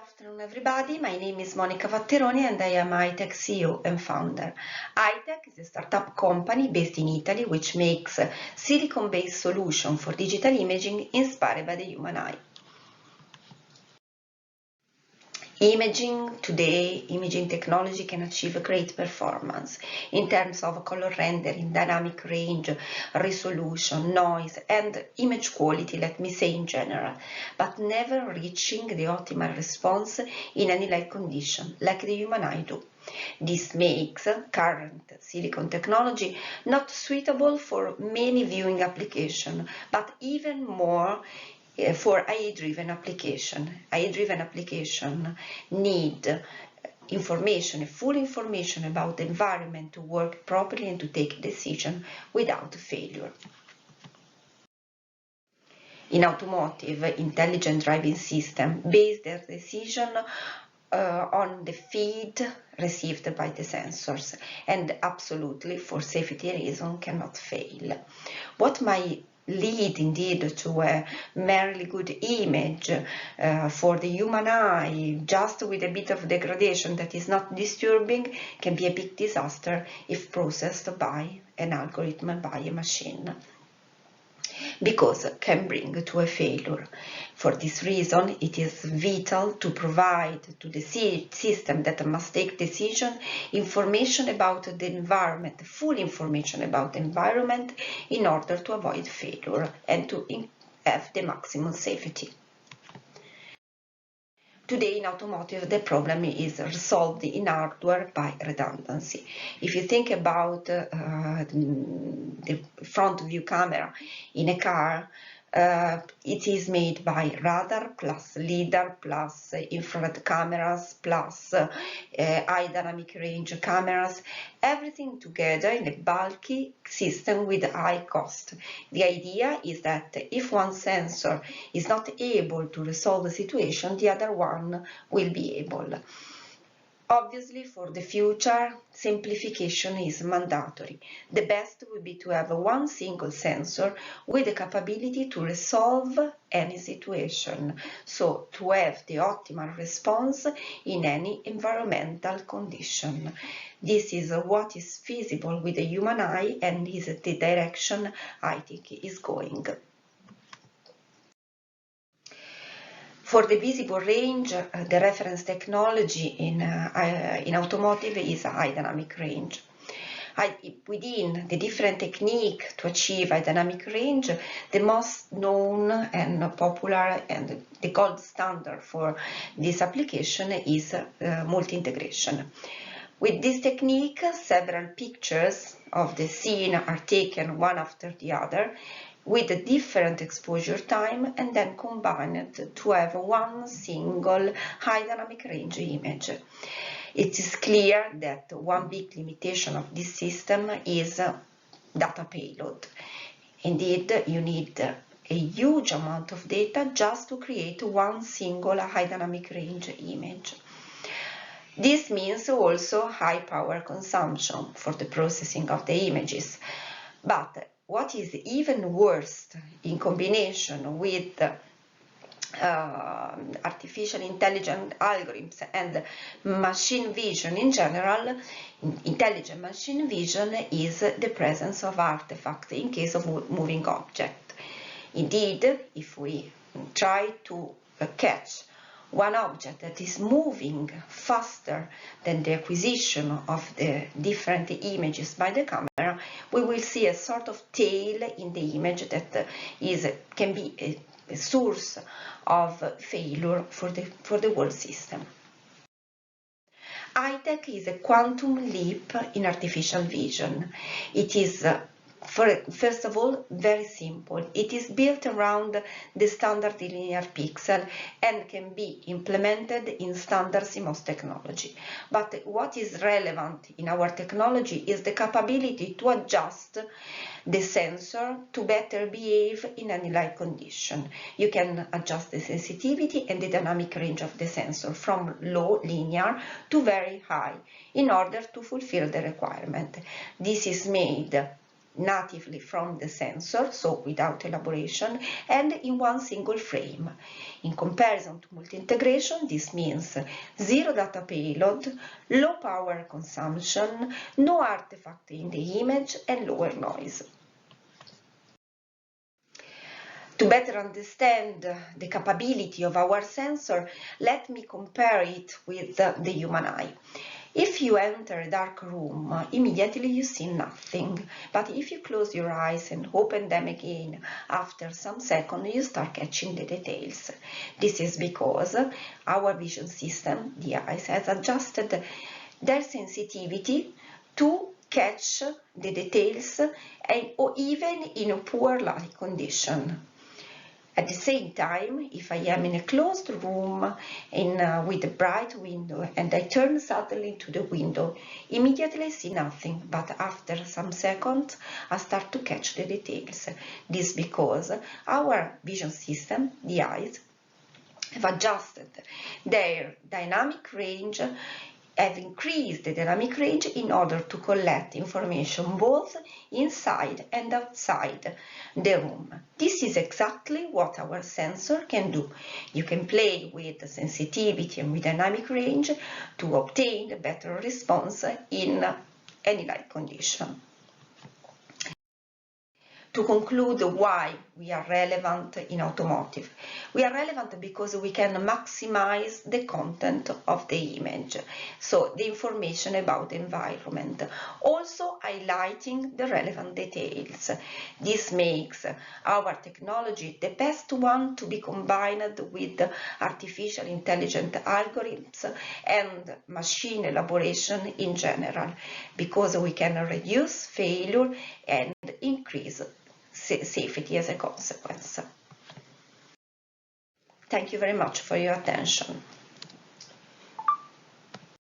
afternoon, everybody. My name is Monica Vatteroni and I am iTech CEO and founder. iTech is a startup company based in Italy which makes silicon-based solutions for digital imaging inspired by the human eye. Imaging technology can achieve great performance in terms of color rendering, dynamic range, resolution, noise, and image quality, let me say in general, but never reaching the optimal response in any light condition, like the human eye do. This makes current silicon technology not suitable for many viewing applications, but even more for AI-driven application. AI-driven application need information, full information about the environment to work properly and to take a decision without failure. In automotive, intelligent driving system base their decision on the feed received by the sensors and absolutely for safety reasons cannot fail. What might lead indeed to a merely good image for the human eye just with a bit of degradation that is not disturbing can be a big disaster if processed by an algorithm, by a machine, because it can bring to a failure. For this reason, it is vital to provide to the system that must take decision information about the environment, full information about the environment in order to avoid failure and to have the maximum safety. Today in automotive, the problem is resolved in hardware by redundancy. If you think about the front view camera in a car, it is made by radar plus LiDAR plus infrared cameras plus high dynamic range cameras, everything together in a bulky system with high cost. The idea is that if one sensor is not able to resolve the situation, the other one will be able. Obviously, for the future, simplification is mandatory. The best would be to have one single sensor with the capability to resolve any situation, so to have the optimal response in any environmental condition. This is what is feasible with the human eye and is the direction I think is going. For the visible range, the reference technology in automotive is a high dynamic range. Within the different technique to achieve high dynamic range, the most known and popular and the gold standard for this application is multi-integration. With this technique, several pictures of the scene are taken one after the other, with a different exposure time and then combined to have one single high dynamic range image. It is clear that one big limitation of this system is data payload. Indeed, you need a huge amount of data just to create one single high dynamic range image. This means also high power consumption for the processing of the images. But what is even worse in combination with artificial intelligence algorithms and machine vision in general, intelligent machine vision, is the presence of artifacts in case of moving object. Indeed, if we try to catch one object that is moving faster than the acquisition of the different images by the camera, we will see a sort of tail in the image that can be a source of failure for the whole system. iTech is a quantum leap in artificial vision. It is first of all, very simple. It is built around the standard linear pixel and can be implemented in standard CMOS technology. But what is relevant in our technology is the capability to adjust the sensor to better behave in any light condition. You can adjust the sensitivity and the dynamic range of the sensor from low linear to very high in order to fulfill the requirement. This is made natively from the sensor, so without elaboration, and in one single frame. In comparison to multi-integration, this means zero data payload, low power consumption, no artifact in the image, and lower noise. To better understand the capability of our sensor, let me compare it with the human eye. If you enter a dark room, immediately you see nothing. But if you close your eyes and open them again, after some seconds, you start catching the details. This is because our vision system, the eyes, has adjusted their sensitivity to catch the details, or even in a poor light condition. At the same time, if I am in a closed room with a bright window and I turn suddenly to the window, immediately I see nothing, but after some seconds I start to catch the details. This is because our vision system, the eyes, have adjusted their dynamic range, have increased the dynamic range in order to collect information both inside and outside the room. This is exactly what our sensor can do. You can play with the sensitivity and with dynamic range to obtain a better response in any light condition. To conclude why we are relevant in automotive. We are relevant because we can maximize the content of the image, so the information about the environment, also highlighting the relevant details. This makes our technology the best one to be combined with artificial intelligent algorithms and machine elaboration in general, because we can reduce failure and increase safety as a consequence. Thank you very much for your attention.